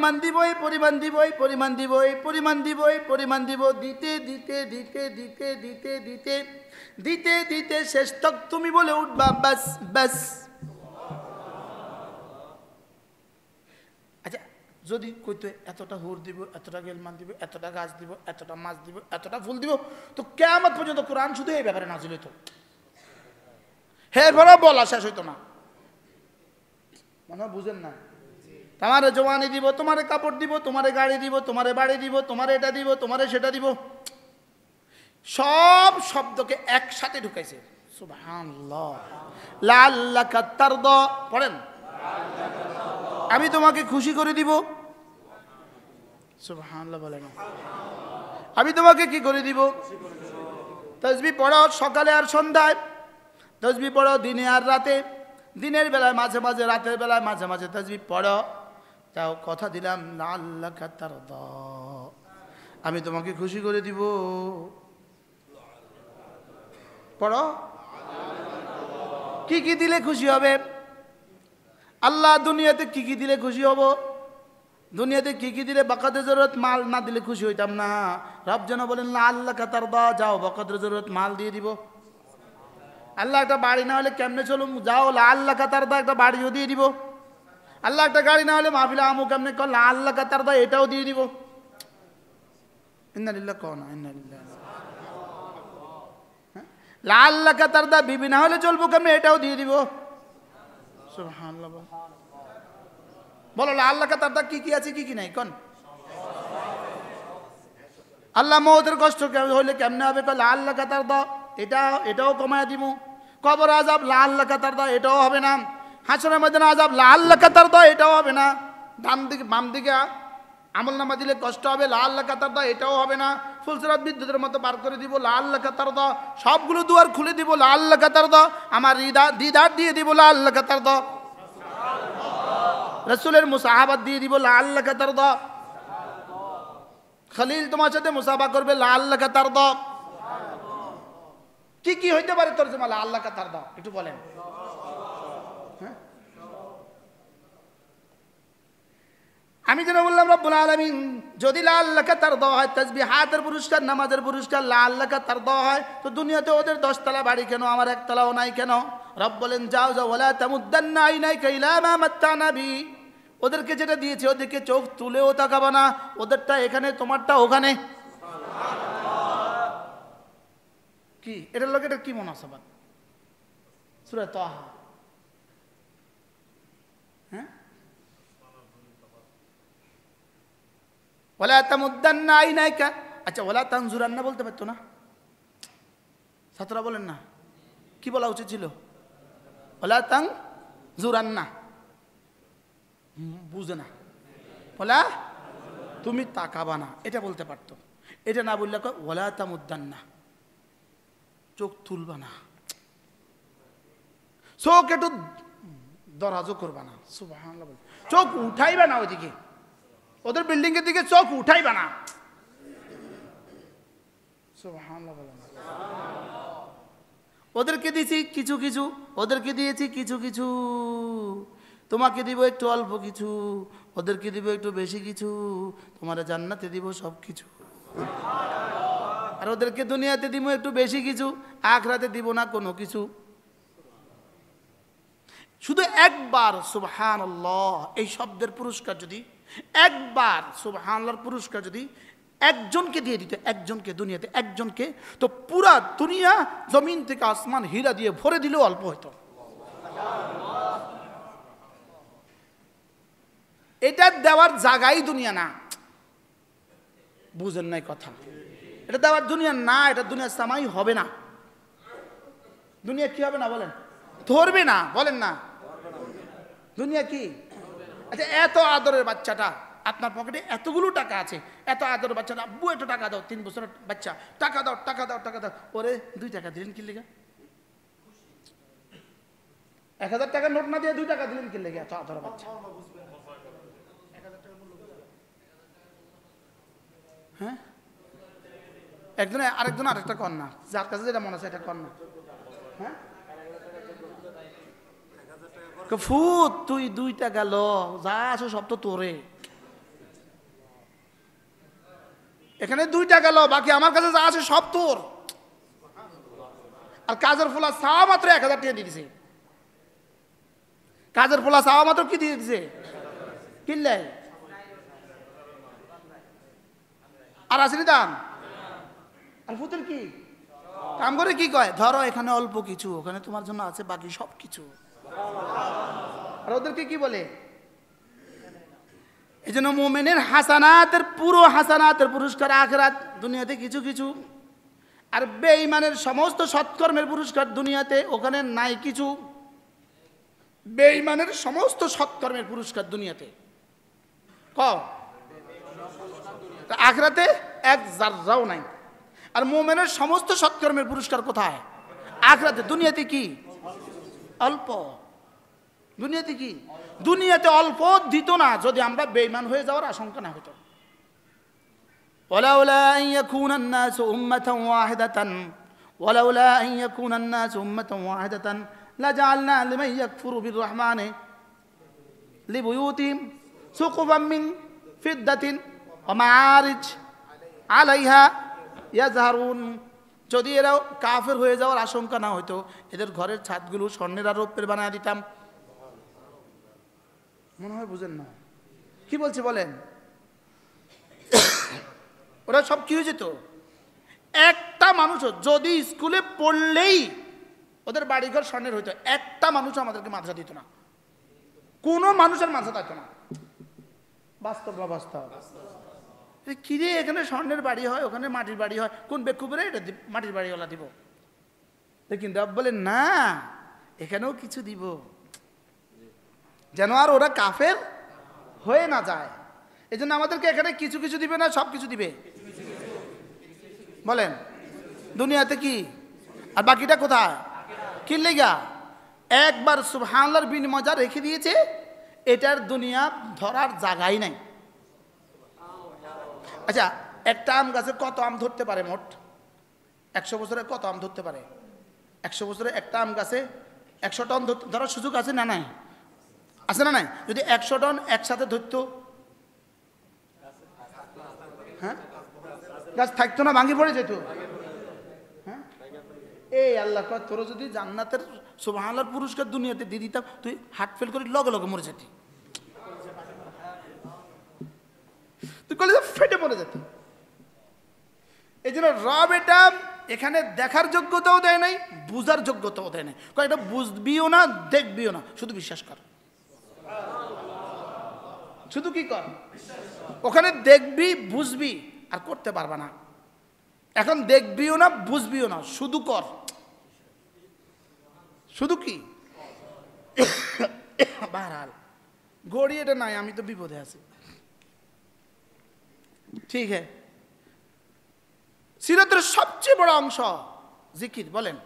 পরিমাণ দিব, এই পরিমাণ দিব, এই পরিমাণ দিব, এই পরিমাণ দিব, এই পরিমাণ দিব, দিতে দিতে দিতে দিতে দিতে দিতে দিতে দিতে শেষ তক তুমি বলে উঠবা বাস বাস। আচ্ছা যদি কইতো এতটা হুর দিব, এতটা গেলমান দিব, এতটা গাছ দিব, এতটা মাছ দিব, এতটা ফুল দিব, তো কিয়ামত পর্যন্ত কোরআন শুধু এই ব্যাপারে নাযিল হইতো, এরপরে বলা শেষ হইতো না। মনে হয় বুঝেন না? তোমারে জওয়ানি দিব, তোমারে কাপড় দিব, তোমারে গাড়ি দিব, তোমারে বাড়ি দিব, তোমারে এটা দিব, তোমারে সেটা দিব, সব শব্দকে একসাথে ঢুকাইছে। সুবহানাল্লাহ। লাআল্লাকা তারদা পড়েন, আমি তোমাকে খুশি করে দিব। সুবহানাল্লাহ বলেন, আমি তোমাকে কি করে দিব? তাসবিহ পড়ো সকালে আর সন্ধ্যায়, তাসবিহ পড়ো দিনে আর রাতে, দিনের বেলায় মাঝে মাঝে, রাতের বেলায় মাঝে মাঝে তাসবিহ পড়ো। তাও কথা দিলাম লাআল্লাকা তারদা, আমি তোমাকে খুশি করে দিব। পড়ো, কি কি দিলে খুশি হবে? আল্লাহ দুনিয়াতে কি কি দিলে খুশি হব? দুনিয়াতে কি কি দিলে বাকাতে জরুরত মাল না দিলে খুশি হইতাম না। রব যেন বলেন লাআল্লাকা তারদা, যাও বাকাতে জরুরত মাল দিয়ে দিব। আল্লাহ একটা বাড়ি না হলে কেমনে চলুম, যাও লাআল্লাকা তারদা, একটা বাড়িও দিয়ে দিব। আল্লাহ একটা গাড়ি না হলে মাহফিলে আমু কেমনে কর, লাআল্লাকা তারদা, এটাও দিয়ে দিব। ইন্না লিল্লাহি ওয়া ইন্না ইলাইহি রাজিউন। লাআল্লাকা তারদা, বিবি না হলে চলবো কেমনে, এটাও দিয়ে দিব। সুবহানাল্লাহ। বলো লাআল্লাকা তারদা কি কি আছে, কি কি নাই কোন? আল্লাহ মওতের কষ্ট হইলে কেমনে হবে, কল লাআল্লাকা তারদা, এটাও কমায় দিব। কবর আযাব লাআল্লাকা তারদা, এটাও হবে না। হাসরের ময়দানে আযাব লাআল্লাকা তারদা, এটাও হবে না। ডান দিকে বাম দিকে আমলনামা দিলে কষ্ট হবে, লাআল্লাকা তারদা, এটাও হবে না। ফুলসিরাত বিদ্যুতের মতো পার করে দিব, লাআল্লাকা তারদা। সবগুলো দুয়ার খুলে দিব, লাআল্লাকা তারদা। আমার দিদার দিয়ে দিব, লাআল্লাকা তারদা। রাসূলের মুসাহাবাত দিয়ে দিব, লাআল্লাকা তারদা। খলিল তোমার সাথে মুসাফা করবে, লাআল্লাকা তারদা। কি কি হইতে পারে তরজমা লাআল্লাকা তারদা, একটু বলেন। আমি যেন বললাম রব্বুল আলামিন যদি লাআল্লাকা তারদা হয়, তাসবিহাতের পুরস্কার, নামাজের পুরস্কার লাআল্লাকা তারদা হয়, তো দুনিয়াতে ওদের 10 তলা বাড়ি কেন, আমার 1 তলাও নাই কেন? রব বলেন যাও যাও, ওয়ালা তামুদ্দান্না আইনাইকা ইলা মা মাত্তানা বি, ওদেরকে যেটা দিয়েছে ওদেরকে চোখ তুলেও তাকাবা না, ওদেরটা এখানে তোমারটা ওখানে। কি এটার লোক, এটা কি মুনাসাবাত? সূরা তাহা। হ্যাঁ, ওয়ালা তামুদ্দান্না আইনাইকা, আচ্ছা ওয়ালা তানজুরান্না বলতে পারতো না? ছাত্ররা বলেন না, কি বলা উচিত ছিল? ওয়ালা তানজুরান্না, বুঝে না, বলা তুমি তাকাবা না, এটা বলতে পারতো। এটা না বললে ওয়ালা তামুদ্দান্না, চোখ তুলবা না, চোখ একটু দরাজও করবা না। সুবহানাল্লাহ, চোখ উঠাইবা না ওইদিকে, ওদের বিল্ডিং এর দিকে চোখ উঠাইবা না। সুবহানাল্লাহ বলেন। ওদেরকে দিয়েছি কিছু কিছু, ওদেরকে দিয়েছি কিছু কিছু, তোমাকে দিব একটু অল্প কিছু, ওদেরকে দিব একটু বেশি কিছু, তোমার জান্নাতে দিব সব কিছু। আর ওদেরকে দুনিয়াতে দিব একটু বেশি কিছু, আখিরাতে দিব না কোনো কিছু। শুধু একবার সুবহানাল্লাহ এই শব্দের পুরস্কার যদি, একবার সুবহানাল্লাহর পুরস্কার যদি একজনকে দিয়ে দিত, একজনকে, দুনিয়াতে একজনকে, তো পুরা দুনিয়া জমিন থেকে আসমান হীরা দিয়ে ভরে দিলেও অল্প হতো। এটা দেওয়ার জায়গাই দুনিয়া না, বুঝেন নাই কথা? এটা দেওয়ার দুনিয়া না, এটা দুনিয়ার সামাই হবে না। দুনিয়া কি হবে না বলেন? ধরবে না, বলেন না। দুনিয়া কি? আচ্ছা এত আদরের বাচ্চাটা আপনার পকেটে এতগুলো টাকা আছে, এত আদরের বাচ্চাটা, আব্বু একটু টাকা দাও, 3 বছরের বাচ্চা, টাকা দাও টাকা দাও টাকা দাও, ওরে 2 টাকা দিলেন কি লেগে? 1000 টাকার নোট না দিয়ে 2 টাকা দিলেন কি লেগে? এত আদরের বাচ্চা। হ্যাঁ, একজনে আরেকজন আরেকটা কর না, যার কাছে যেটা মনে আছে এটা কর না। হ্যাঁ, ফুট তুই 2 টাকা ল, যা আছো সব তো তোরে। এখানে 2টা গেল, বাকি আমার কাছে যা আছে সব তোর। আর কাজের ফোলা চাওয়া মাত্র 1000 টাকা দিয়ে দিছে। কাজের ফোলা চাওয়া মাত্র কি দিয়ে দিছে? কিনলে আর আসেনি দাম। আর ফুতুল কি কাম করে কি কয়, ধরো এখানে অল্প কিছু, ওখানে তোমার জন্য আছে বাকি সব কিছু। আর ওদেরকে কি বলে? এই জন্য মুমিনের হাসানাতের পুরো হাসানাতের পুরস্কার আখিরাত, দুনিয়াতে কিছু কিছু। আর বেঈমানের সমস্ত সৎকর্মের পুরস্কার দুনিয়াতে, ওখানে নাই কিছু। বেঈমানের সমস্ত সৎকর্মের পুরস্কার দুনিয়াতে আখিরাতে এক জাররাও নাই। আর মুমিনের সমস্ত সৎকর্মের পুরস্কার কোথায়? আখিরাতে। দুনিয়াতে কি অল্প, দুনিয়াতে কি দুনিয়াতে অল্প দিত না যদি আমরা বেঈমান হয়ে যাওয়ার আশঙ্কা না হতো। ولولا أن يكون الناس أمة واحدة ولولا أن يكون الناس أمة واحدة لجعلنا لمن يكفر بالرحمن لبيوتهم سقفا من فضة ومعارج عليها يظهرون। যদি এরা কাফের হয়ে যাওয়ার আশঙ্কা না হতো, এদের ঘরের ছাদগুলো স্বর্ণের আর রৌপ্যের বানিয়ে দিতাম। মনে হয় বুঝেন না কি বলছে বলেন? ওরা সব কি হয়ে যেত? একটা মানুষ যদি স্কুলে পড়লেই ওদের বাড়িঘর স্বর্ণের হইতো, একটা মানুষ আমাদেরকে মাদ্রাসা দিত না, কোনো মানুষের মাদ্রাসা থাকতো না। বাস্তব বা বাস্তব? কিরে এখানে স্বর্ণের বাড়ি হয়, ওখানে মাটির বাড়ি হয়, কোন বেকুবেরে এটা মাটির বাড়িওয়ালা দিব? কিন্তু রব বলেন না, এখানেও কিছু দিব যেন আর ওরা কাফের হয়ে না যায়। এই জন্য আমাদেরকে এখানে কিছু কিছু দিবে না, সব কিছু দিবে। বলেন দুনিয়াতে কি আর বাকিটা কোথায়? কি লেগা? একবার সুবহানাল্লাহর বিনিময় যা রেখে দিয়েছে, এটার দুনিয়া ধরার জায়গাই নাই। আচ্ছা, একটা আম গাছে কত আম ধরতে পারে মোট? 100 বছরে কত আম ধরতে পারে? 100 বছরে একটা আম গাছে 100 টন ধরার সুযোগ আছে না নাই? আছে না নাই? যদি 100 টন একসাথে ধরতো, হ্যাঁ গাছ থাকতো না, ভাঙি পড়ে যেত। হ্যাঁ, এই আল্লাহ কয় তোর যদি জান্নাতের সুবহানাল্লাহর পুরস্কার দুনিয়াতে দিয়ে দিতাম, তুই হার্ট ফেল করে লগে লগে মরে যেতি, তুই কলেজে ফেটে মরে যেতি। এই জন্য রব এটা এখানে দেখার যোগ্যতাও দেয় নাই, বুঝার যোগ্যতাও দেয় নাই। কয় এটা বুঝবিও না, দেখবিও না, শুধু বিশ্বাস কর। শুধু কি কর? ওখানে দেখবি, বুঝবি, আর করতে পারবা না। এখন দেখবিও না, বুঝবিও না, শুধু কর। শুধু কি বাহাল গড়ি এটা নাই, আমি তো বিপদে আছি। ঠিক হ্যাঁ, সিরাতের সবচেয়ে বড় অংশ জিকির। বলেন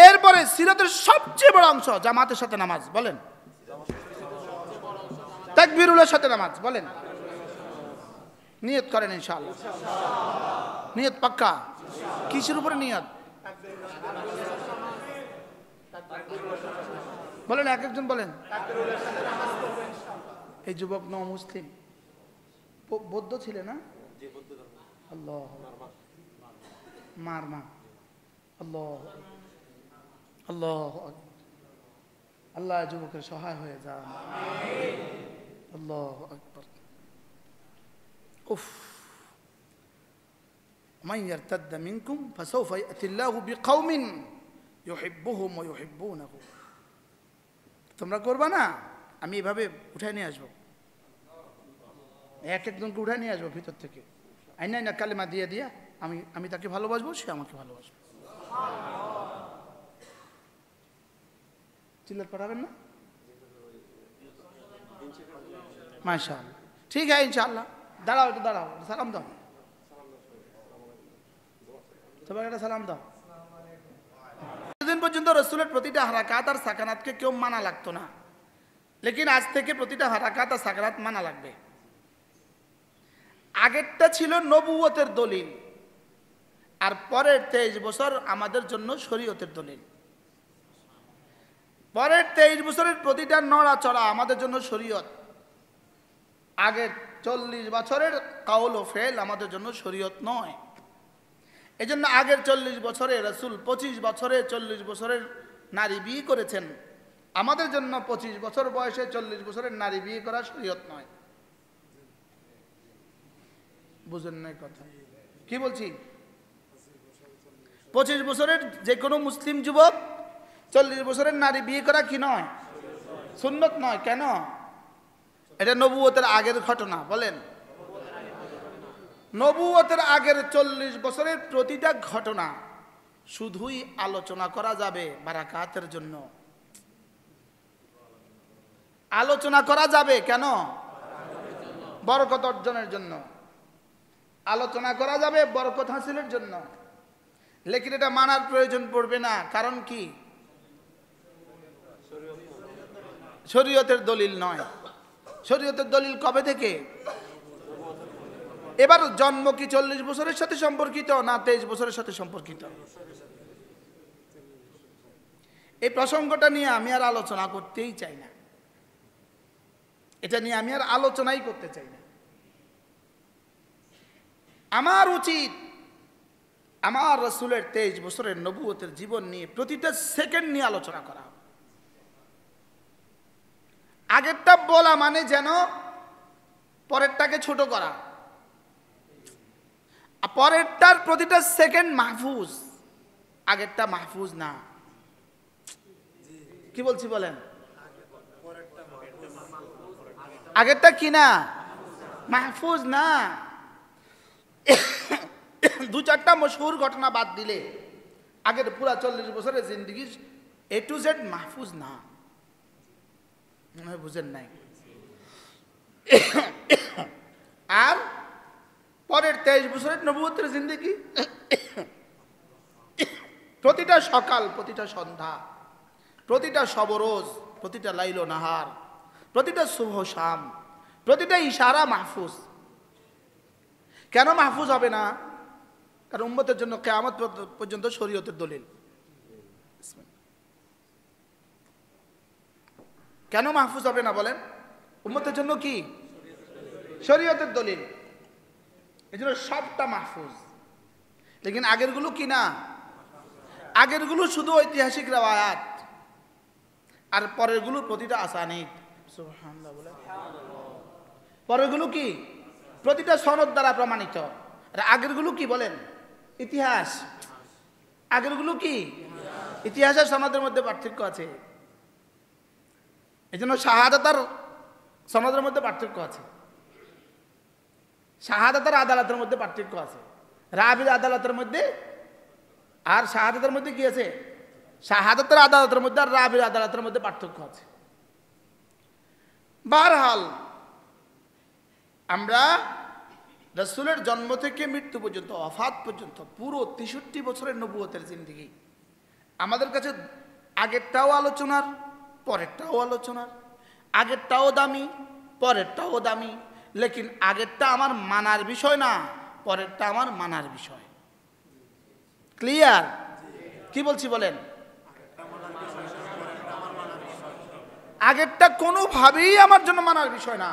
এরপরে সিরাতের সবচেয়ে বড় অংশ জামাতের সাথে নামাজ। বলেন তাকবীরুলের সাথে নামাজ। বলেন নিয়ত করেন ইনশাআল্লাহ, নিয়ত পাক্কা। কিসের উপরে নিয়ত? বলেন এক একজন বলেন। এই যুবক ন মুসলিম বৌদ্ধ ছিলেন না? আল্লাহ মারমা আল্লাহ আল্লাহ আল্লাহ যুবকের সহায় হয়ে যান। আল্লাহু আকবার। উফ মান ইয়ারতাদ্দা মিনকুম ফাসাউফা ইয়াতিল্লাহু বিকাউমিন ইউহিব্বুহুম ওয়া ইউহিব্বুনাহু। তোমরা করবা না, আমি এভাবে উঠায় নিয়ে আসবো, এক একজনকে উঠায় নিয়ে আসবো ভিতর থেকে, আইনা না কালেমা দিয়ে দিয়া আমি তাকে ভালোবাসবো, সে আমাকে ভালোবাসবে। চিল্লাত পাঠাবেন না? মাশাআল্লাহ, ঠিক আছে ইনশাআল্লাহ। দাঁড়াও, একটু দাঁড়াও, সালাম দাও, সবাই একটা সালাম দাও। এতদিন পর্যন্ত রাসূলের প্রতিটা হারাকাত আর সাকানাতকে কেউ মানা লাগতো না, লেকিন আজ থেকে প্রতিটা হারাকাত আর সাকানাত মানা লাগবে। আগেরটা ছিল নবুয়তের দলিল, আর পরের 23 বছর আমাদের জন্য শরীয়তের দলিল। পরের 23 বছরের প্রতিটা নড়াচড়া আমাদের জন্য শরীয়ত, আগের 40 বছরের কাউল ও ফেল আমাদের জন্য শরীয়ত নয়। এজন্য আগের 40 বছরে রাসূল 25 বছরে 40 বছরের নারী বিয়ে করেছেন। আমাদের জন্য 25 বছর বয়সে 40 বছরের নারী বিয়ে করা শরীয়ত নয়। বুঝেন না কথা কি বলছি? 25 বছরের যে কোনো মুসলিম যুবক 40 বছরের নারী বিয়ে করা কি নয়? সুন্নত নয়। কেন? এটা নবুয়তের আগের ঘটনা। বলেন, নবুয়তের আগের 40 বছরের প্রতিটা ঘটনা শুধুই আলোচনা করা যাবে বারাকাতের জন্য। আলোচনা করা যাবে কেন? বরকত অর্জনের জন্য। আলোচনা করা যাবে বরকত হাসিলের জন্য। লেকিন এটা মানার প্রয়োজন পড়বে না। কারণ কি? শরীয়তের দলিল নয়। শরীয়তের দলিল কবে থেকে? এবার জন্ম কি 40 বছরের সাথে সম্পর্কিত না 23 বছরের সাথে সম্পর্কিত? এই প্রসঙ্গটা নিয়ে আমি আর আলোচনা করতেই চাই না। এটা নিয়ে আমি আর আলোচনাই করতে চাই না। আমার উচিত আমার রাসূলের 23 বছরের নবুয়তের জীবন নিয়ে প্রতিটা সেকেন্ড নিয়ে আলোচনা করা। আগেরটা বলা মানে যেন পরেরটাকে ছোট করা। পরেরটার প্রতিটা সেকেন্ড মাহফুজ, আগেরটা মাহফুজ না। কি বলছি বলেন? আগেরটা কি না? মাহফুজ না। 2-4টা মশহুর ঘটনা বাদ দিলে আগের পুরা 40 বছরের জিন্দেগি A to Z মাহফুজ না। মনে হয় বুঝেন নাই। আর পরের 23 বছরের নবুয়তের জিন্দেগি প্রতিটা সকাল, প্রতিটা সন্ধ্যা, প্রতিটা শবরোজ, প্রতিটা লাইল নাহার, প্রতিটা শুভ শাম, প্রতিটা ইশারা মাহফুজ। কেন মাহফুজ হবে না? কারণ উম্মতের জন্য কিয়ামত পর্যন্ত শরীয়তের দলিল। কেন মাহফুজ হবে না বলেন? উম্মতের জন্য কি? শরীয়তের দলিল। এজন্য সবটা মাহফুজ। লেকিন আগেরগুলো কি না? আগেরগুলো শুধু ঐতিহাসিক রওয়ায়াত, আর পরেরগুলো প্রতিটা আসানিদ। সুবহানাল্লাহ বলেন। পরেরগুলো কি? প্রতিটা সনদ দ্বারা প্রমাণিত। আর আগেরগুলো কি বলেন? ইতিহাস। আগেরগুলো কি? ইতিহাস আর সনদের মধ্যে পার্থক্য আছে। এজন্য শাহাদাত আর সনদের মধ্যে পার্থক্য আছে। শাহাদাত আর আদালতের মধ্যে পার্থক্য আছে। রাবির আদালতের মধ্যে আর শাহাদাতের মধ্যে কি আছে? শাহাদাতের আদালতের মধ্যে আর রাবির আদালতের মধ্যে পার্থক্য আছে। বারহাল আমরা রাসূলের জন্ম থেকে মৃত্যু পর্যন্ত, ওফাত পর্যন্ত পুরো 63 বছরের নবুয়তের জিন্দেগি আমাদের কাছে আগেরটাও আলোচনার, পরেরটাও আলোচনার। আগেরটাও দামি, পরেরটাও দামি। লেকিন আগেরটা আমার মানার বিষয় না, পরেরটা আমার মানার বিষয়। ক্লিয়ার? কি বলছি বলেন? আগেরটা কোনোভাবেই আমার জন্য মানার বিষয় না।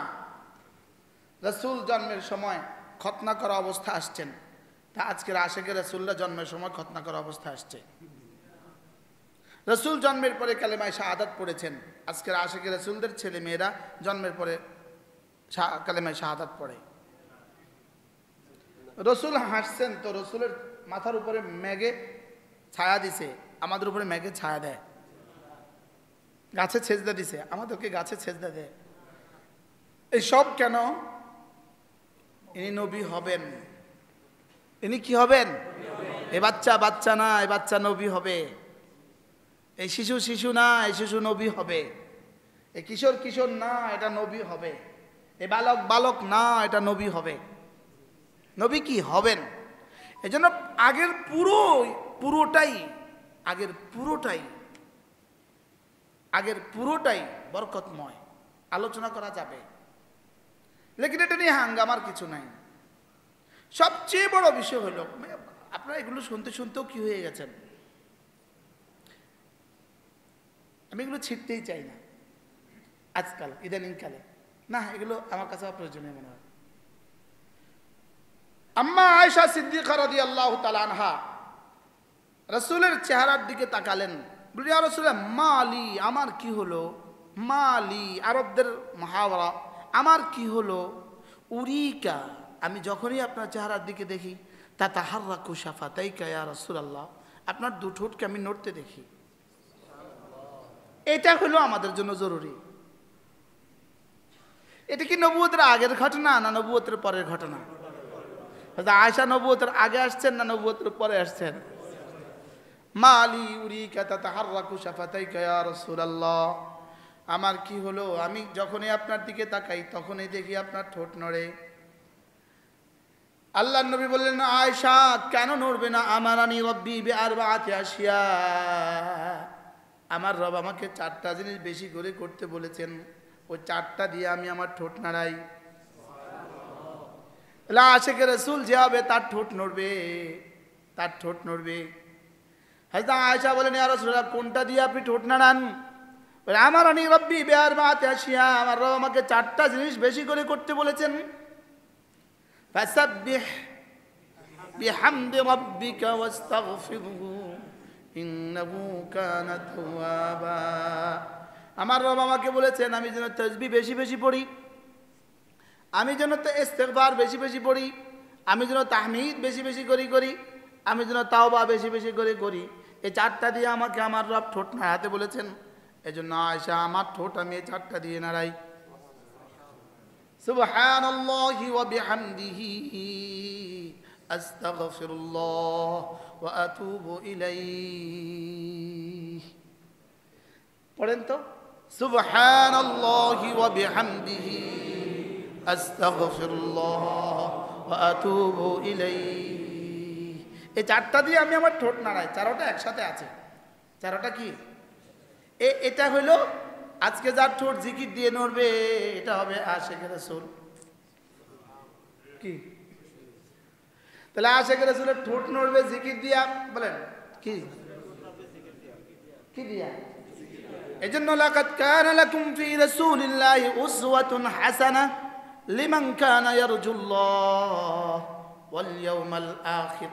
রাসূল জন্মের সময় খতনা করা অবস্থা আসছেন, তা আজকের আশিকে রাসূলরা জন্মের সময় খতনা করা অবস্থা আসছে। রাসূল জন্মের পরে কালেমায়ে শাহাদাত পড়েছেন, আজকের আশিকে রাসূলদের ছেলে মেয়েরা জন্মের পরে কালেমায়ে শাহাদাত পড়ে। রাসূল হাসছেন তো রাসূলের মাথার উপরে মেঘে ছায়া দিছে, আমাদের উপরে মেঘে ছায়া দেয়। গাছে সেজদা দিছে, আমাদেরকে গাছে সেজদা দেয়। এই সব কেন? ইনি নবী হবেন। ইনি কি হবেন? এ বাচ্চা বাচ্চা না, এ বাচ্চা নবী হবে। এই শিশু শিশু না, এই শিশু নবী হবে। এই কিশোর কিশোর না, এটা নবী হবে। এ বালক বালক না, এটা নবী হবে। নবী কি হবেন? এই জন্য আগের পুরোটাই বরকতময়, আলোচনা করা যাবে। লেকিন এটা নিয়ে হাঙ্গামার কিছু নাই। সবচেয়ে বড় বিষয় হলো, আপনারা এগুলো শুনতে শুনতেও কি হয়ে গেছেন, আমি এগুলো ছিটতেই চাই না আজকাল, ইদানিংকালে। না, এগুলো আমার কাছে অপ্রয়োজনীয় মনে হয়। আম্মা আয়েশা সিদ্দিকা রাদিয়াল্লাহু তাআলা আনহা রাসূলের চেহারার দিকে তাকালেন, বললেন ইয়া রাসূলুল্লাহ মালি, আমার কি হলো, মালি আরবদের মুহাওয়ারা, আমার কি হলো, উরিকা, আমি যখনই আপনার চেহারার দিকে দেখি তাতাহাররাকু শাফাতাইকা ইয়া রাসূলুল্লাহ, আপনার দু ঠোঁটকে আমি নড়তে দেখি। এটা হলো আমাদের জন্য জরুরি। এটা কি নবুয়তের আগের ঘটনা না নবুয়তের পরের ঘটনা? আয়েশা নবুয়তের আগে আসছেন না নবুয়তের পরে আসছেন? মালি উরিকা তাতাহাররাকু শাফাতাইকা ইয়া রাসূলুল্লাহ, আমার কি হলো, আমি যখনই আপনার দিকে তাকাই তখনই দেখি আপনার ঠোঁট নড়ে। আল্লাহর নবী বললেন আয়েশা কেন নড়বে না? আমারানি রব্বি বিআরবাআতি আশিয়া, আমার রব আমাকে 4টা জিনিস বেশি করে করতে বলেছেন, ওই 4টা দিয়ে আমি আমার ঠোঁট নাড়াই। আশিকে রাসূল যে হবে তার ঠোঁট নড়বে, তার ঠোঁট নড়বে। হযরত আয়েশা বলেন ইয়া রাসূলুল্লাহ কোনটা দিয়ে আপনি ঠোঁট নাড়ান? বলে আমারানি রব্বি বিআরবাআতি আশিয়া, আমার রব আমাকে 4টা জিনিস বেশি করে করতে বলেছেন। ফাসাব্বিহ বিহামদি রাব্বিকা ওয়াস্তাগফিরহু ইন্নাহু কানা তাওয়াবা, আমার রব আমাকে বলেছেন আমি যেন তাসবিহ বেশি বেশি পড়ি, আমি যেন ইস্তিগফার বেশি বেশি পড়ি, আমি যেন তাহমিদ বেশি বেশি করি, আমি যেন তাওবা বেশি বেশি করি। এই 4টা দিয়ে আমাকে আমার রব ঠোঁট নাড়াতে বলেছেন। এজন্য আয়েশা আমার ঠোঁট আমি এই 4টা দিয়ে নাড়াই। সুবহানাল্লাহি ওয়া বিহামদিহি আস্তাগফিরুল্লাহ ওয়া আতুবু ইলাইহি। পড়েন তো, সুবহানাল্লাহি ওয়া বিহামদিহি আস্তাগফিরুল্লাহ ওয়া আতুবু ইলাইহি। এই 4টা দিয়ে আমি আমার ঠোঁট নাড়াই। 4টা একসাথে আছে। 4টা কি? এটা হলো আজকে যার ঠোঁট জিকির দিয়ে নড়বে এটা হবে আশিকে রাসূল। কি তাহলে আশিকে রাসূলের ঠোঁট নড়বে জিকির দিয়া, বলেন কি কি দিয়া? এজন্য লাকাদ কানা লাকুম ফি রাসূলিল্লাহি উসওয়াতুন হাসানাহ লিমান কানা ইয়ারজুল্লাহ ওয়াল ইয়াউমাল আখির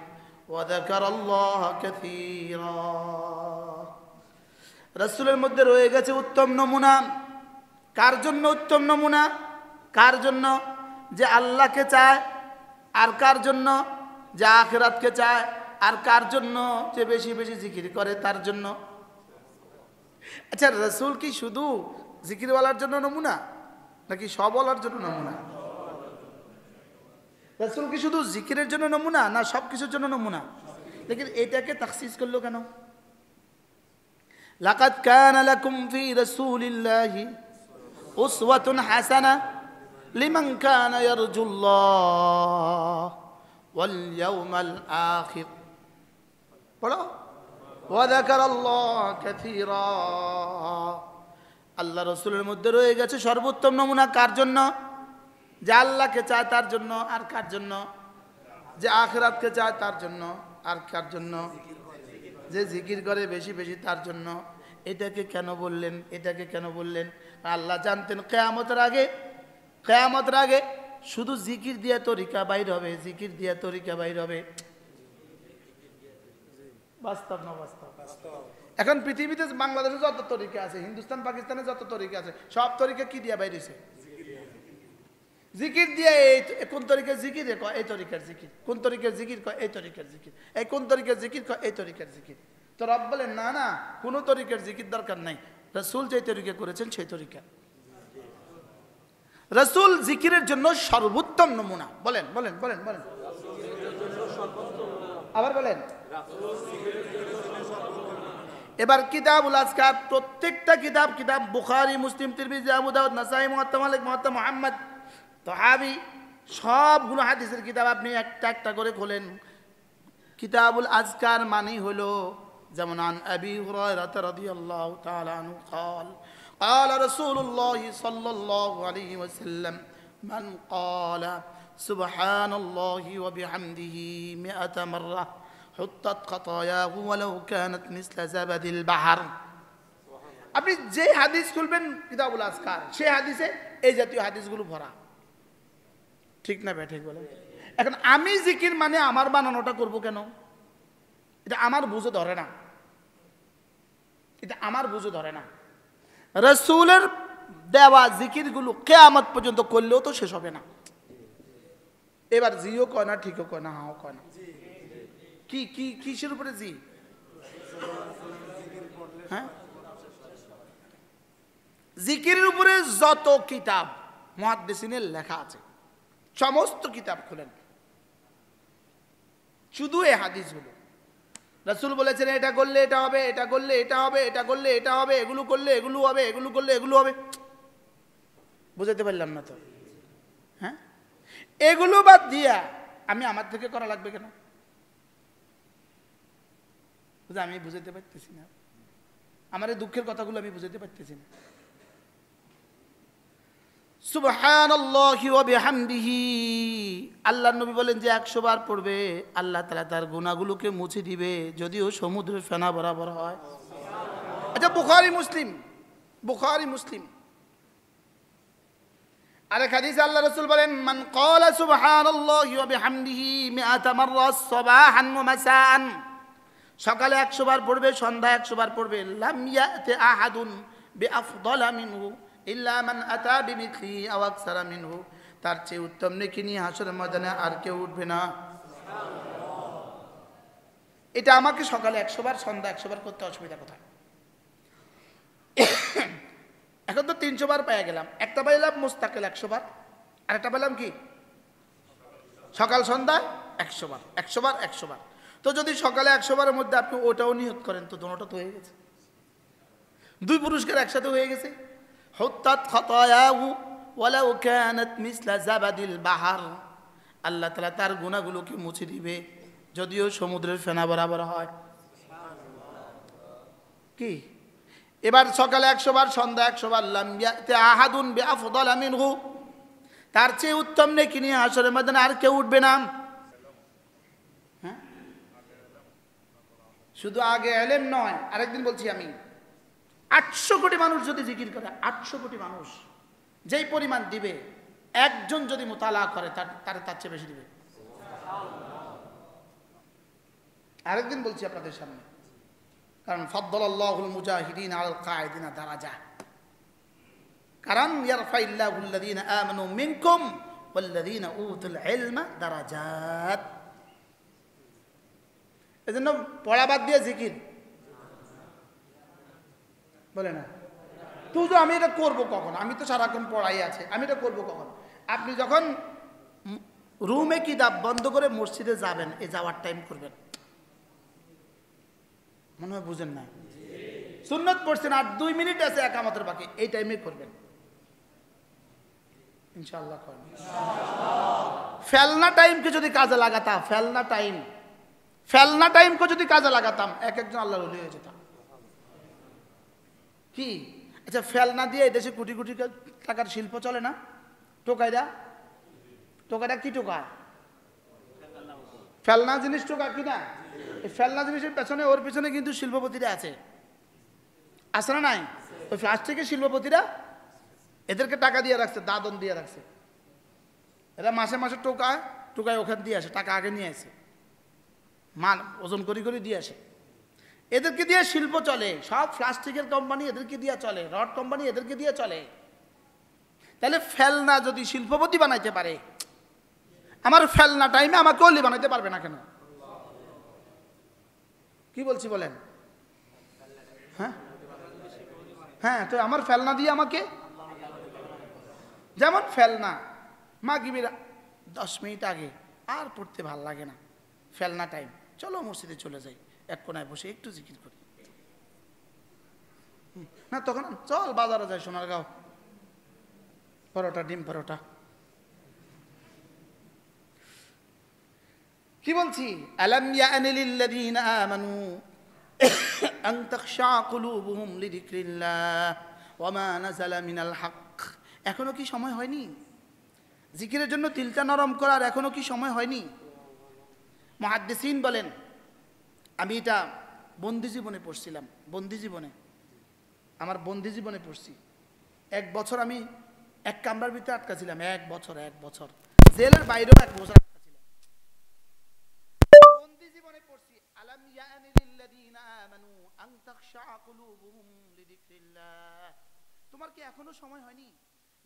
ওয়া যাকারাল্লাহা কাসীরা। রাসূলের মধ্যে রয়ে গেছে উত্তম নমুনা। কার জন্য উত্তম নমুনা? কার জন্য? যে আল্লাহকে চায়, আর কার জন্য? যে আখিরাতকে চায়, আর কার জন্য? যে বেশি বেশি জিকির করে তার জন্য। আচ্ছা, রাসূল কি শুধু জিকিরওয়ালার জন্য নমুনা নাকি সবওয়ালার জন্য নমুনা? রাসূল কি শুধু জিকিরের জন্য নমুনা না সব কিছুর জন্য নমুনা? লেকিন এটাকে তাখসিস করলো কেন? লাকাদ কানা লাকুম ফি রাসূলিল্লাহি উসওয়াতুন হাসানাহ লিমান কানা ইয়ারজুল্লাহ ওয়াল ইয়াউমাল আখির। পড়ো, ওয়া যাকারাল্লাহা কাসীরা। আল্লাহ রাসূলের মধ্যে রয়ে গেছে সর্বোত্তম নমুনা। কার জন্য? যে আল্লাহকে চায় তার জন্য। আর কার জন্য? যে আখিরাতকে চায় তার জন্য। আর কার জন্য? যে জিকির করে বেশি বেশি তার জন্য। এটাকে কেন বললেন? এটাকে কেন বললেন? আল্লাহ জানতেন কিয়ামতের আগে শুধু জিকির দিয়া তরিকা বাইর হবে, জিকির দিয়া তরিকা বাইর হবে। বাস্তব না বাস্তব? এখন পৃথিবীতে বাংলাদেশে যত তরিকা আছে, হিন্দুস্তান পাকিস্তানে যত তরিকা আছে, সব তরিকা কি দিয়া বাইরেছে? জিকির দিয়ে। কোন তরিকার জিকির? এই তরিকার জিকির। কোন তরিকার জিকির? এই তরিকার জিকির। এই কোন তরিকার জিকির? এই তরিকার জিকির। তো রব বলেন না না, কোন তরিকার জিকির দরকার নাই, রাসূল যে তরিকা করেছেন সেই তরিকা। রাসূল জিকিরের জন্য সর্বোত্তম নমুনা। বলেন বলেন বলেন বলেন, আবার বলেন। এবার কিতাবুল আজকার, প্রত্যেকটা কিতাব বুখারী, মুসলিম, তিরমিজি, আবু দাউদ, নাসাঈ, মুওয়াত্তা মালিক, মুওয়াত্তা মুহাম্মদ, তাহাবি, সবগুলো হাদিসের কিতাব আপনি একটা একটা করে খোলেন। কিতাবুল আজকার মানেই হলো যেমন আন আবি হুরায়রা রাদিয়াল্লাহু তাআলা আনহু قال قال رسول الله صلى الله عليه وسلم من قال سبحان الله وبحمده 100 مرة حطت خطاياه ولو كانت مثل زبد البحر। আপনি যে হাদিস খুলবেন কিতাবুল আজকার, সেই হাদিসে এই জাতীয় হাদিসগুলো ভরা। ঠিক না ভাই? ঠিক বলে। এখন আমি জিকির মানে আমার বানানোটা করব কেন? এটা আমার বুঝে ধরে না, এটা আমার বুঝে ধরে না। রাসূলের দেওয়া জিকিরগুলো কিয়ামত পর্যন্ত করলেও তো শেষ হবে না। এবার জিও কয় না, ঠিকও কয় না, হাও কয় না। কি কি কিসের উপরে জি? হ্যাঁ, জিকিরের উপরে যত কিতাব মুহাদ্দিসিনের লেখা আছে সমস্ত কিতাব খুলেন, শুধু এই হাদিসগুলো। রাসূল বলেছেন এটা করলে এটা হবে, এটা করলে এটা হবে, এটা করলে এটা হবে, এগুলো করলে এগুলো হবে, এগুলো করলে এগুলো হবে। বুঝাতে পারলাম না তো? হ্যাঁ, এগুলো বাদ দিয়া আমি আমার থেকে করা লাগবে কেন? আমি বুঝাতে পারতেছি না, আমার এই দুঃখের কথাগুলো আমি বুঝাতে পারতেছি না। সুবহানাল্লাহি ওয়া বিহামদিহি, আল্লাহর নবী বলেন যে 100 বার পড়বে আল্লাহ তাআলা তার গুনাহগুলোকে মুছে দিবে, যদিও সমুদ্রের ফেনা বরাবর হয়। আচ্ছা, বুখারী মুসলিম আরেক হাদিসে আল্লাহ রাসূল বলেন, মান ক্বালা সুবহানাল্লাহি ওয়া বিহামদিহি 100 মাররা সাবাহান ওয়া মাসাআন, সকালে 100 বার পড়বে, সন্ধ্যা 100 বার পড়বে, লাম ইয়াতি আহাদুন বিআফদালা মিনহু ইল্লা মান আতা বিমিথলিহি আও আকসারা মিনহু, তার চেয়ে উত্তম নেকি নিয়ে হাসরের ময়দানে আর কেউ উঠবে না। এটা আমাকে সকালে 100 বার, সন্ধ্যা 100 বার করতে অসুবিধা কোথায়? এখন তো 300 বার পেয়ে গেলাম, একটা পাইলাম মুস্তাকিল 100 বার, আর একটা পেলাম কি সকাল সন্ধ্যা 100 বার, 100 বার 100 বার। তো যদি সকালে 100 বারের মধ্যে আপনি ওটাও নিয়ত করেন তো দোনোটা তো হয়ে গেছে, দুই পুরস্কার একসাথে হয়ে গেছে। হুত্তাত খাতায়াহু ওয়ালাউ কানাত মিসলা জাবাদিল বাহার, আল্লাহ তাআলা তার গুনাহগুলোকে মুছে দিবে যদিও সমুদ্রের ফেনা বরাবর হয়। কি এবার সকালে 100 বার, সন্ধ্যা 100 বার, লাম ইয়াতি আহাদুন বিআফদালা মিনহু, তার চেয়ে উত্তম নেকি নিয়ে হাসরের ময়দানে আর কেউ উঠবে না। হ্যাঁ, শুধু আগে এলেম নয়, আরেকদিন বলছি আমি, 800 কোটি মানুষ যদি জিকির করে, 800 কোটি মানুষ যেই পরিমাণ দিবে, একজন যদি মুতালা করে তার চেয়ে বেশি দিবে। আরেকদিন বলছি আপনাদের সামনে, কারণ ফাদ্দালাল্লাহুল মুজাহিদিন আলাল কায়িদিনা দারাজা, কারণ ইয়ারফাইল্লাহুল লাযিনা আমানু মিনকুম ওয়াল্লাযিনা উতুল ইলমা দারাজাত। এজন্য পড়া বাদ দিয়ে জিকির বলে না তুই, আমি এটা করবো কখন? আমি তো সারাক্ষণ পড়াই আছে, আমি এটা করবো কখন? আপনি যখন রুমে কিতাব বন্ধ করে মসজিদে যাবেন, এই যাওয়ার টাইম করবেন। মনে হয় বুঝেন না, সুন্নত পড়ছেন আর 2 মিনিট আছে একামতের বাকি, এই টাইমে করবেন ইনশাআল্লাহ। ফেলনা টাইমকে যদি কাজে লাগাতাম, ফেলনা টাইমকে যদি কাজে লাগাতাম, একজন আল্লাহর ওলি হয়ে যেতাম। কি আচ্ছা, ফেলনা দিয়ে এই দেশে কোটি কোটি টাকার শিল্প চলে না? টোকাইরা কি টোকায়? ফেলনা জিনিস টোকা কিনা? এই ফেলনা জিনিসের পেছনে, ওর পেছনে কিন্তু শিল্পপতিরা আছে না নাই? ওই প্লাস্টিকের শিল্পপতিরা এদেরকে টাকা দিয়ে রাখছে, দাদন দিয়ে রাখছে। এরা মাসে মাসে টোকায় ওখান দিয়ে আসে, টাকা আগে নিয়ে আসে, মান ওজন করে দিয়ে আসে। এদেরকে দিয়ে শিল্প চলে, সব প্লাস্টিকের কোম্পানি এদেরকে দিয়ে চলে, রড কোম্পানি এদেরকে দিয়ে চলে। তাহলে ফেলনা যদি শিল্পপতি বানাইতে পারে, আমার ফেলনা টাইমে আমাকে ওলি বানাইতে পারবে না কেন? কি বলছি বলেন? হ্যাঁ, তো আমার ফেলনা দিয়ে আমাকে, যেমন ফেলনা মাগরিবের 10 মিনিট আগে আর পড়তে ভাল লাগে না, ফেলনা টাইম, চলো মসজিদে চলে যাই, এক কোনায় বসে একটু জিকির করি। না তখন চল বাজারে যাই, সোনারগাঁও, পরোটা, ডিম পরোটা। কি বলছি? আলাম ইয়ানি লিল্লাযীনা আমানু আন তাখশা কুলুবুহুম লিযিকরিল্লাহ ওয়া মা নাযালা মিনাল হক। এখনো কি সময় হয়নি জিকিরের জন্য দিলটা নরম করার? এখনো কি সময় হয়নি? মুহাদ্দিসিন বলেন, আমি এটা বন্দি জীবনে পড়ছিলাম, আমার বন্দি জীবনে পড়ছি। 1 বছর আমি এক কামরার ভিতরে আটকা ছিলাম 1 বছর জেলের বাইরেও 1 বছর আটকা ছিলাম। বন্দি জীবনে পড়ছি আলাম ইয়ানি লিল্লাযিনা আমানু আন তাখশা কুলুবুহুম লিযিকরিল্লাহ। তোমার কি এখনো সময় হয়নি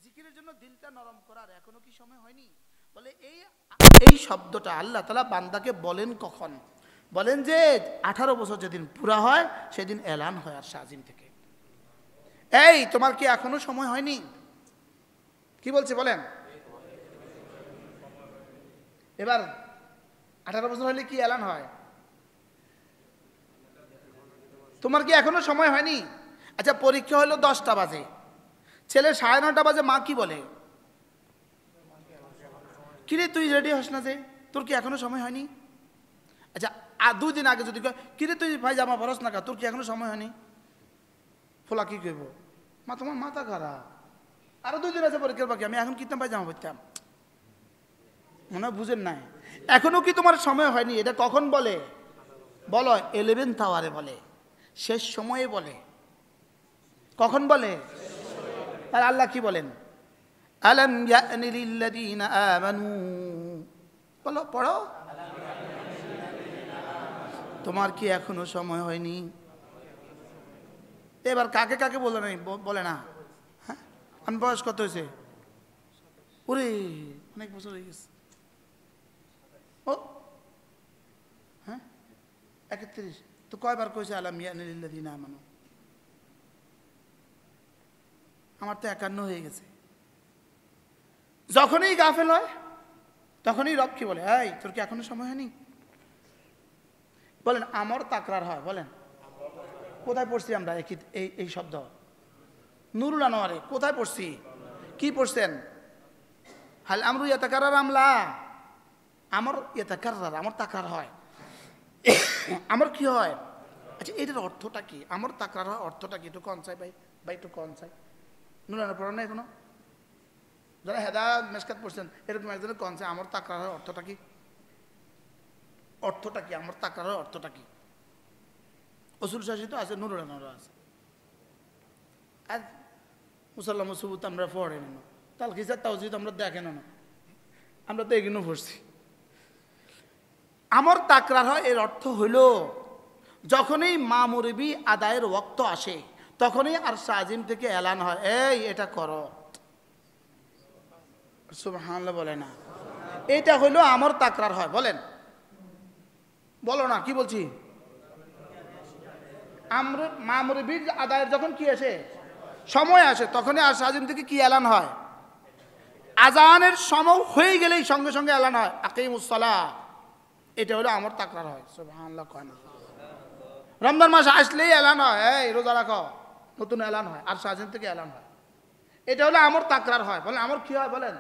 জিকিরের জন্য দিলটা নরম করার? এখনো কি সময় হয়নি? বলে এই শব্দটা আল্লাহ তাআলা বান্দাকে বলেন কখন? বলেন যে 18 বছর যেদিন পুরা হয় সেদিন এলান হয় আর শাহজিম থেকে, এই তোমার কি এখনো সময় হয়নি? কি বলছে বলেন? এবার 18 বছর হলে কি এলান হয়? তোমার কি এখনো সময় হয়নি? আচ্ছা, পরীক্ষা হলো 10টা বাজে, ছেলে 9:30 বাজে, মা কি বলে? কিরে তুই রেডি হস না যে, তোর কি এখনো সময় হয়নি? আচ্ছা, 2 দিন আগে যদি কিরে তুই ভাই জামা পরস না, তোর কি এখনো সময় হয়নি? ফোলা কি করব? মা তোমার মাথা খারাপ, আরো 2 দিন আছে পরীক্ষার বাকি, আমি এখন কিতাম ভাই জামা পরতাম। মনে হয় বুঝেন নাই, এখনো কি তোমার সময় হয়নি? এটা কখন বলে? বলো 11th আওয়ারে বলে, শেষ সময়ে বলে। কখন বলে? আর আল্লাহ কি বলেন? আলাম ইয়ানি লিল্লাযিনা আমানু, বলো পড়ো, তোমার কি এখনো সময় হয়নি? এবার কাকে কাকে বলে নাই? বলে না। হ্যাঁ, আমি বয়স কত হয়েছে? ওরে অনেক বছর হয়ে গেছে। ও হ্যাঁ 31, তো কয়বার কইছে আলাম ইয়ানি লিল্লাযিনা আমানু? আমার তো 51 হয়ে গেছে। যখনই গাফেল হয় তখনই রব কি বলে, এই তোর কি এখনো সময় হয়নি? বলেন আমর তাকরার হয়। বলেন কোথায় পড়ছি আমরা এই শব্দ? নুরুল আনোয়ারে কোথায় পড়ছি? কি পড়ছেন? হাল আমরু ইয়াতাকাররার আমলা, আমর ইয়াতাকাররার, আমর তাকরার হয়। আমর কি হয়? আচ্ছা, এটার অর্থটা কি? আমর তাকরার হয় অর্থটা কি? একটু কন চাই ভাই, একটু কন চাই। নুরুল আনোয়ার পড়া না এখনো? যারা হেদায়েত মেশকাত পড়ছেন এরকম একজনের কন চাই, আমর তাকরার হয় অর্থটা কি? অর্থটা কি? আমর তাকরার হয় অর্থটা কি? অসুল শাসিত আছে, নুরুল আনোয়ার আছে। আর মুসাল্লাম সুবুত আমরা পড়ে না, তালখিসার তাওজিদ আমরা দেখেন না, আমরা তো এগুলো পড়ছি। আমর তাকরার হয় এর অর্থ হইল যখনই মামুরিবি আদায়ের ওয়াক্ত আসে তখনই আর শাহজিম থেকে এলান হয়, এই এটা করো। সুবহানাল্লাহ বলে না, এটা হইল আমর তাকরার হয়। বলেন, বলো না কি বলছি? মামুরিবি আদায়ের যখন কি আসে, সময় আসে, তখনই আর শাহজিম থেকে কি এলান হয়? আজানের সময় হয়ে গেলেই সঙ্গে সঙ্গে এলান হয় আকিমুস সালাহ। এটা হলো আমর তাকরার হয়। সুবহানাল্লাহ কয় না? রমজান মাস আসলেই এলান হয়, এই রোজা রাখো, নতুন এলান হয় আর শাহজিম থেকে এলান হয়। এটা হলো আমর তাকরার হয়। বলেন আমর কি হয়? বলেন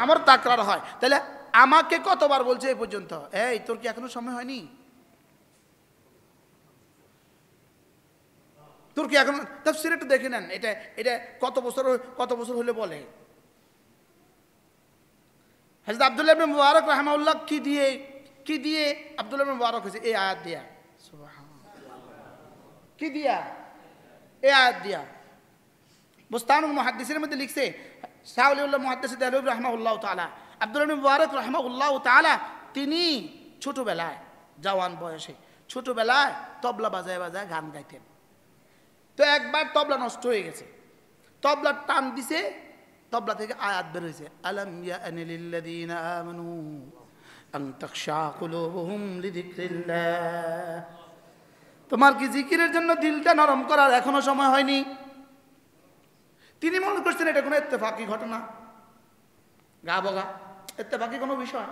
আমর তাকরার হয়। তাহলে আমাকে কতবার বলছে এই পর্যন্ত, এই তোর কি এখনো সময় হয়নি? তোর কি এখন তাফসীরে একটু দেখে নেন, এটা এটা কত বছর হলে বলে। হযরত আব্দুল্লাহ ইবনে মুবারক রাহিমাহুল্লাহ কি দিয়ে আব্দুল্লাহ ইবনে মুবারক হয়েছে? এই আয়াত দিয়া। সুবহানাল্লাহ, কি দিয়া? এই আয়াত দিয়া। বুস্তানুল মুহাদ্দিসিনের মধ্যে লিখছে শাহ ওলিউল্লাহ মুহাদ্দিস দেহলভী রাহিমাহুল্লাহ তাআলা, আব্দুল্লাহ ইবনে মুবারক রাহিমাহুল্লাহ তাআলা তিনি ছোটবেলায়, জওয়ান বয়সে ছোটবেলায় তবলা বাজায় বাজায় গান গাইতেন। তো একবার তবলা নষ্ট হয়ে গেছে, তবলা টান দিছে, তবলা থেকে আয়াত বের হয়েছে, আলাম ইয়ানি লিল্লাযিনা আমানু আন তাখশা কুলুবুহুম লিযিকরিল্লাহ। তোমার কি জিকিরের জন্য দিলটা নরম করার এখনো সময় হয়নি? তিনি মনে করছেন এটা কোনো ইত্তেফাকি ঘটনা, গা বগা ইত্তেফাকি কোনো বিষয়।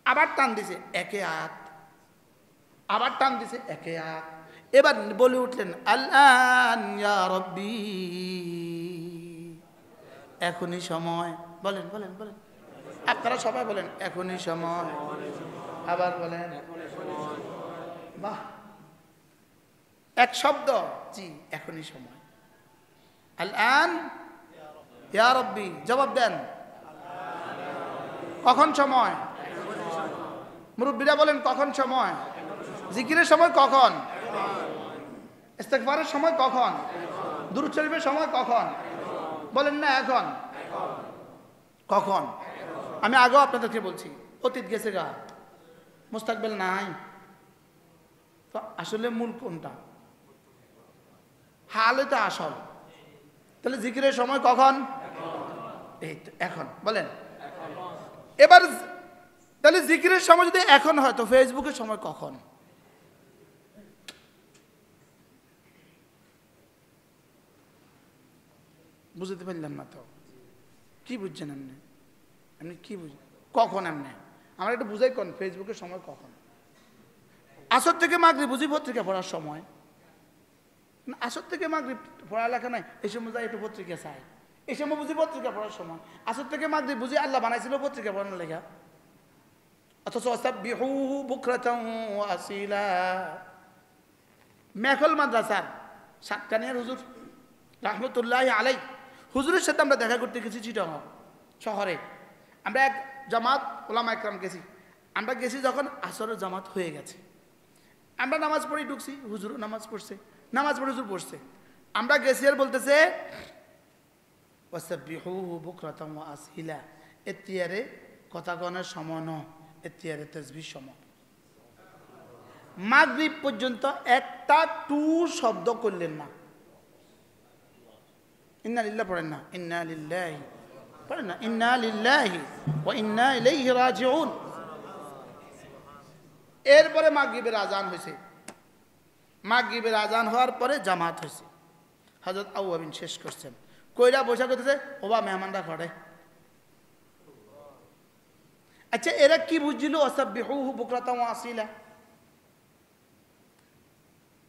আবার টান দিছে একে আয়াত, আবার টান দিছে একে আয়াত। এবার বলে উঠলেন আল্লাহ ইয়া রব্বি, এখনই সময়। বলেন বলেন বলেন, আপনারা সবাই বলেন এখনই সময়। আবার বলেন, বাহ, এক শব্দ, জি এখনই সময়। আল্লাহ ইয়া রব্বি, জবাব দেন কখন সময়? মুরব্বীরা বলেন কখন সময়? জিকিরের সময় কখন? ইস্তেগফারের সময় কখন? দুরূদ শরীফের সময় কখন? বলেন না এখন। কখন? আমি আগেও আপনাদেরকে বলছি, অতীত গেছে গা, মুস্তাকবেল নাই। তো আসলে মূল কোনটা? হালে তো আসল। তাহলে জিকিরের সময় কখন? এই তো এখন। বলেন এবার, তাহলে জিকিরের সময় যদি এখন হয় তো ফেসবুকের সময় কখন? বুঝতে পারলাম না তো। কি বুঝছেন এমনি? এমনি কি বুঝছেন কখন? এমনি আমার একটু বুঝাই কোন ফেসবুকের সময় কখন? আসর থেকে মাগরিব বুঝি পত্রিকা পড়ার সময়। আসর থেকে মাগরিব পড়ালেখা নাই, এই সময় যাই একটু পত্রিকা চাই, এই সময় বুঝি পত্রিকা পড়ার সময়। আসর থেকে মাগরিব বুঝি আল্লাহ বানাইছিল পত্রিকা পড়ানোর লেখা। অথচ সাব্বিহুহু বুকরাতাও ওয়া আসিলা। মেখল মাদ্রাসার সাতকানিয়ার হুজুর রাহমাতুল্লাহি আলাইহি, হুজুরের সাথে আমরা দেখা করতে গেছি চিটাগং শহরে। আমরা এক জামাত ওলামা একরাম গেছি। আমরা গেছি যখন আসরের জামাত হয়ে গেছে, আমরা নামাজ পড়ে ঢুকছি, হুজুরও নামাজ পড়ছে, নামাজ পড়ে হুজুর পড়ছে। আমরা গেছি আর বলতেছে ওয়াসাব্বিহুহু বুকরাতাও ওয়া আসিলা, এতিয়ারে কথা গণের সময় ন, এতিয়ারে তাসবিহ সময়। মাগরিব পর্যন্ত একটা টু শব্দ করলেন না। ইন্না লিল্লাহি পড়েন না, ইন্না লিল্লাহি পড়েন না, ইন্না লিল্লাহি ওয়া ইন্না ইলাইহি রাজিউন। এরপরে মাগরিবের আজান হয়েছে। মাগরিবের আজান হওয়ার পরে জামাত হয়েছে। হযরত আউয়াবিন শেষ করছেন, কইরা বসা করতেছে, ওবা মেহমানরা ঘরে। আচ্ছা এরা কি বুঝছিল ওয়াসাব্বিহুহু বুকরাতাও ওয়া আসিলা?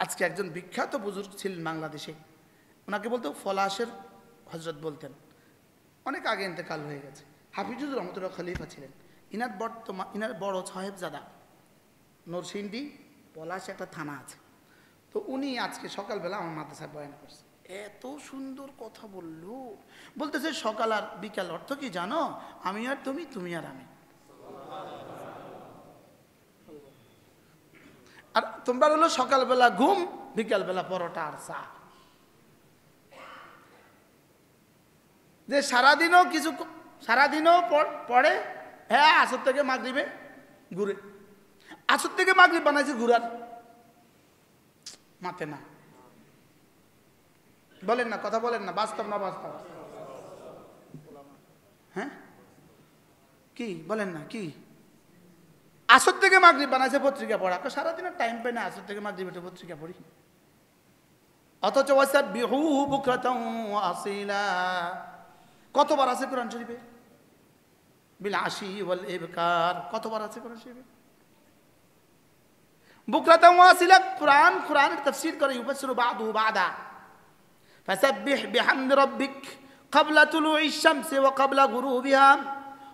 আজকে একজন বিখ্যাত বুজুর্গ ছিলেন বাংলাদেশে, ওনাকে বলতো ফলাশের হজরত বলতেন, অনেক আগে ইন্তেকাল হয়ে গেছে। হাফিজুর রহমতুল্লাহ খলিফা ছিলেন। ইনার বড় সাহেবজাদা নরসিংদী পলাশ একটা থানা আছে। তো উনি আজকে সকালবেলা আমার মাদ্রাসায় বয়ান করছে, এত সুন্দর কথা বললো। বলতেছে সকাল আর বিকাল অর্থ কি জানো? আমি আর তুমি, তুমি আর আমি। আর তোমরা হলো সকালবেলা ঘুম, বিকালবেলা পরোটা আর চা। যে সারাদিনও কিছু, সারাদিনও পড়ে, হ্যাঁ আসর থেকে মাগরিবে ঘুরে, আসর থেকে মাগরিব বানাইছে ঘুরার মাতে না। বলেন না, কথা বলেন না, বাস্তব না বাস্তব? হ্যাঁ কি বলেন না? কি আসর থেকে মাগরিব বানাইছে পত্রিকা পড়া? সারাদিনের টাইম পাই না, আসর থেকে মাগরিব একটা পত্রিকা পড়ি। অথচ ওয়াসাব্বিহুহু বুকরাতাও ওয়া আসিলা কতবার আছে কোরআন শরীফে? বিল আশি ওয়াল ইবকার কতবার আছে কোরআন শরীফে? বুকরাতাও ওয়া আসিলা কোরআনের তাফসীর করে ইউফাসসিরু বা'দুহু বা'দা। ফাসাব্বিহ বিহামদি রাব্বিক ক্বাবলা তুলুইশ শামসি ওয়া ক্বাবলা গুরুবিহা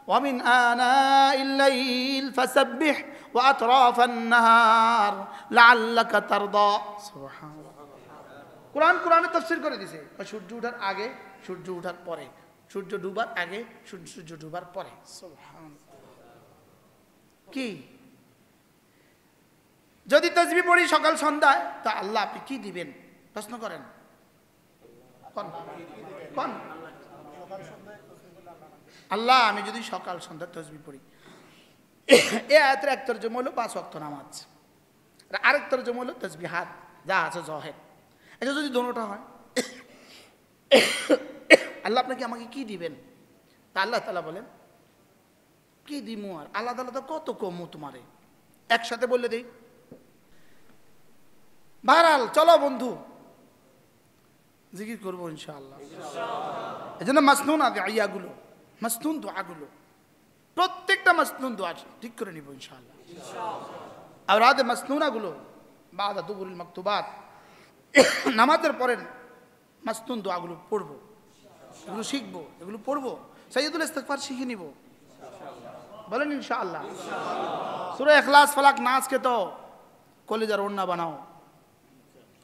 ওয়া মিন আনাইল লাইল ফাসাব্বিহ ওয়া আতরাফান নাহার লাআল্লাকা তারদা। সুবহানাল্লাহ। কোরআনের তাফসীর করে দিয়েছে, সূর্য ওঠার আগে, সূর্য ওঠার পরে, সূর্য ডুবার আগে, সূর্য ডুবার পরে। সুবহানাল্লাহ। কি যদি তাসবিহ পড়ি সকাল সন্ধ্যায়, তা আল্লাহ আপনি কি দিবেন? প্রশ্ন করেন। কোন আল্লাহ আমি যদি সকাল সন্ধ্যায় তাসবিহ পড়ি, এই আয়াতের এক তরজমা হলো 5 ওয়াক্ত নামাজ, আর আরেক তরজমা হলো তাসবিহাত যা আছে জহের। এটা যদি দোনোটা হয়, আল্লাহ আপনাকে আমাকে কি দিবেন? তা আল্লাহ তাআলা বলেন কি দিমু? আর আলাদা আলাদা কত কমু তোমারে, একসাথে বললে দেই। বাহরাল চলো বন্ধু জিকির করবো ইনশাআল্লাহ। এই জন্য মাসনুন আদিয়াগুলো, মাসনুন দোয়াগুলো, প্রত্যেকটা মাসনুন দোয়া ঠিক করে নিব ইনশাআল্লাহ। আর রাতে মাসনুনাগুলো বাদা দুবুরুল মাকতুবাত, নামাজের পরে মাসনুন দোয়াগুলো পড়বো, এগুলো শিখবো, এগুলো পড়বো, সাইয়্যিদুল ইস্তিগফার শিখে নিব। বলেন ইনশাআল্লাহ। সূরা ইখলাস ফালাক নাসকে তো কলিজার ওড়না বানাও,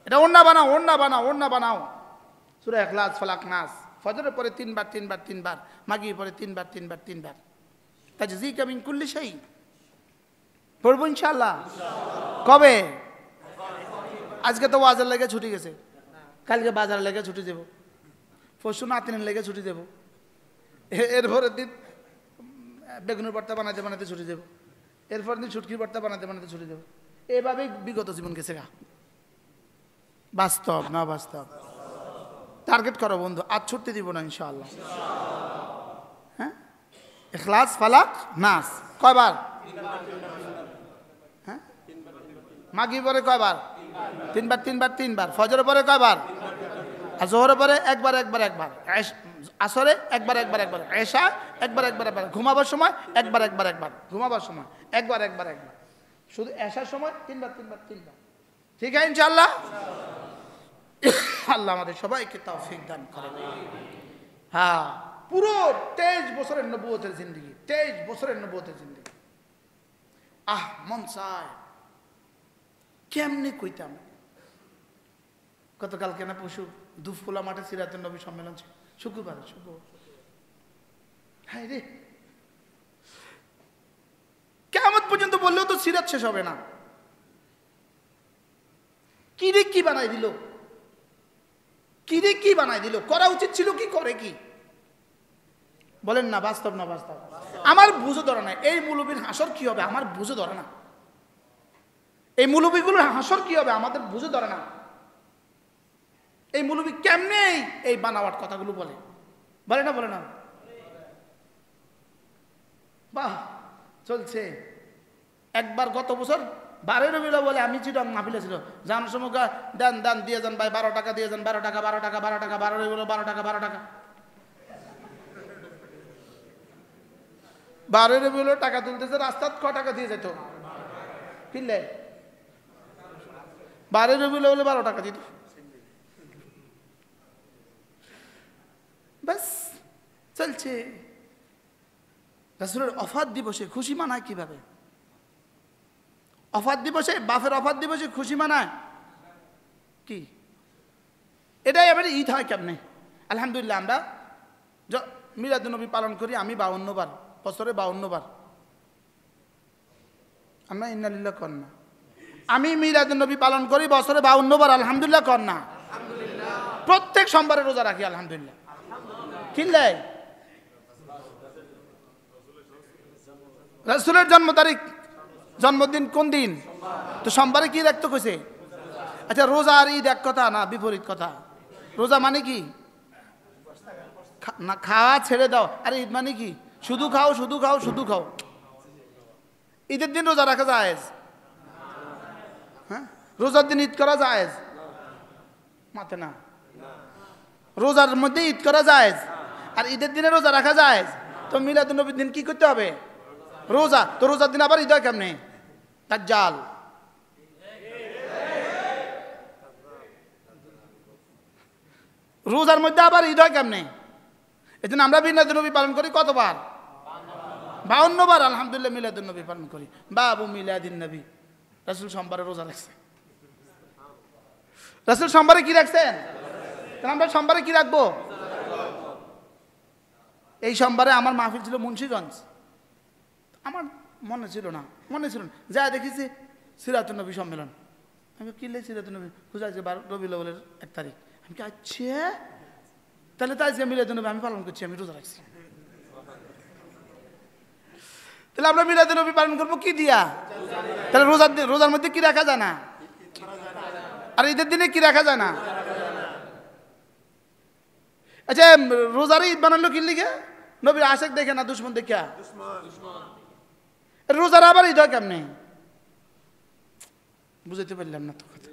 এটা ওড়না বানাও, ওড়না বানাও, ওড়না বানাও। সূরা ইখলাস ফালাক নাস ফজরের পরে 3 বার 3 বার 3 বার, মাগরিবের পরে 3 বার 3 বার 3 বার, তাজযীকা মিন কুল্লি শাই পড়বো ইনশাআল্লাহ। কবে? আজকে তো ওয়াজের লেগে ছুটি গেছে, কালকে বাজারের লেগে ছুটি দেব, পরশু নাতিনের লেগে ছুটি দেব, এরপরের দিন বেগুনের ভর্তা বানাতে বানাতে ছুটে যাব, এরপর দিন শুটকির ভর্তা বানাতে বানাতে ছুটে যাব। এভাবেই বিগত জীবন গেছে গা। বাস্তব না বাস্তব? টার্গেট করো বন্ধু, আজ ছুটতে দিব না ইনশাআল্লাহ। হ্যাঁ, ইখলাস ফালাক নাস কয়বার? হ্যাঁ, মাগরিব পরে কয়বার? তিনবার তিনবার তিনবার। ফজর পরে কয়বার? আর জোহরের পরে একবার একবার একবার। আসরে একবার একবার একবার। এশা একবার একবার একবার। ঘুমাবার সময় একবার একবার একবার। ঘুমাবার সময় একবার একবার একবার। শুধু এশার সময় তিনবার তিনবার তিনবার। ঠিক আছে ইনশাআল্লাহ? আল্লাহ আমাদের সবাইকে তৌফিক দান করেন। হ্যাঁ, পুরো 23 বছরের নবুয়তের জিন্দেগি, 23 বছরের নবুয়তের জিন্দেগি। মন চায় কেমনে কইতাম। গতকালকে না পশু দুফুলা মাঠে সিরাতুন নবী সম্মেলন ছিল, শুক্রবার। হ্যাঁ রে, কিয়ামত পর্যন্ত বললেও তো সিরাত শেষ হবে না। কি রে কি বানাই দিল, কি রে কি বানাই দিল। করা উচিত ছিল কি, করে কি বলেন না? বাস্তব না বাস্তব? আমার বুঝে ধরে না এই মুলুবির হাসর কি হবে, আমার বুঝে ধরে না। এই মুলুবিগুলোর হাসর কি হবে আমাদের বুঝে ধরে না। এই মুলুবি কেমনে এই বানাওয়াট কথাগুলো বলে, বলে না? বলে না? বাহ, চলছে। একবার গত বছর 12 রবিউল বলে আমি চিটং মাহফিলে ছিল, জানার সময় দেন দেন দিয়ে যান ভাই, 12 টাকা দিয়ে যান, 12 টাকা 12 টাকা 12 টাকা 12 রবিউল 12 টাকা 12 টাকা। 12 রবিউল টাকা তুলতেছে, রাস্তাত ক টাকা দিয়ে যেত কিনলে? 12 রবিউল বলে 12 টাকা দিত। বাস চলছে। রাসূলের অফাত দিবসে খুশি মানায় কিভাবে? অফাত দিবসে, বাপের অফাত দিবসে খুশি মানায় কি? এটাই এবারে ঈদ হয় কেমনে? আলহামদুলিল্লাহ, আমরা মিলাদুন নবী পালন করি। আমি 52 বার, বছরে 52 বার। আমরা ইন্না লিল্লাহ কন্যা। আমি মিলাদুন নবী পালন করি বছরে 52 বার। আলহামদুলিল্লাহ কন্যা। প্রত্যেক সোমবারে রোজা রাখি আলহামদুলিল্লাহ। কিনলে রাসূলের জন্ম তারিখ, জন্মদিন কোন দিন? তো সোমবারে কি রাখতে কইছে? আচ্ছা, রোজা আর ঈদ এক কথা না, বিপরীত কথা? রোজা মানে কি? না, খাওয়া ছেড়ে দাও। আর ঈদ মানে কি? শুধু খাও শুধু খাও শুধু খাও। ঈদের দিন রোজা রাখা জায়েজ? হ্যাঁ, রোজার দিন ঈদ করা জায়েজ? মাতে না। রোজার মধ্যে ঈদ করা জায়েজ, আর ঈদের দিনে রোজা রাখা জায়েজ। তো মিলাদুন নবীর দিন কি করতে হবে? রোজা। তো রোজার দিন আবার ঈদ হয় কেমনে? দাজ্জাল। রোজার মধ্যে আবার ঈদ হয় কেমনে? এই জন্য আমরা মিলাদুন নবী পালন করি কতবার? 52 বার। আলহামদুলিল্লাহ, মিলাদুন নবী পালন করি। বাবু মিলাদিন নবী। রাসূল সোমবারে রোজা রাখছে। রাসূল সোমবারে কি রাখছেন? তাহলে আমরা সোমবারে কি রাখবো? এই সোমবারে আমার মাহফিল ছিল মুন্সিগঞ্জ। আমার মনে ছিল না যা দেখেছি সিরাতুন নবী সম্মেলন। আমি কিনলে সিরাতুন নবী খুঁজাইছি, 12 রবিউল আউয়ালের 1 তারিখ। আমি কি আচ্ছা, তাহলে তাই যে মিলাদুন নবী আমি পালন করছি, আমি রোজা রাখছি। তাহলে আমরা মিলাদুন নবী পালন করবো কি দিয়া? তাহলে রোজার মধ্যে কি রাখা যায় না? আর ঈদের দিনে কি রাখা যায় না? আচ্ছা, রোজার ঈদ বানালো কি লিগে? নবীর আশেক দেখে না, দুশ্মন দেখা? রোজার আবার ঈদ হয় কেমনে? বুঝাইতে পারলাম না তো কথা।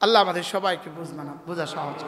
আল্লাহ আমাদের সবাইকে বোঝা সহজ।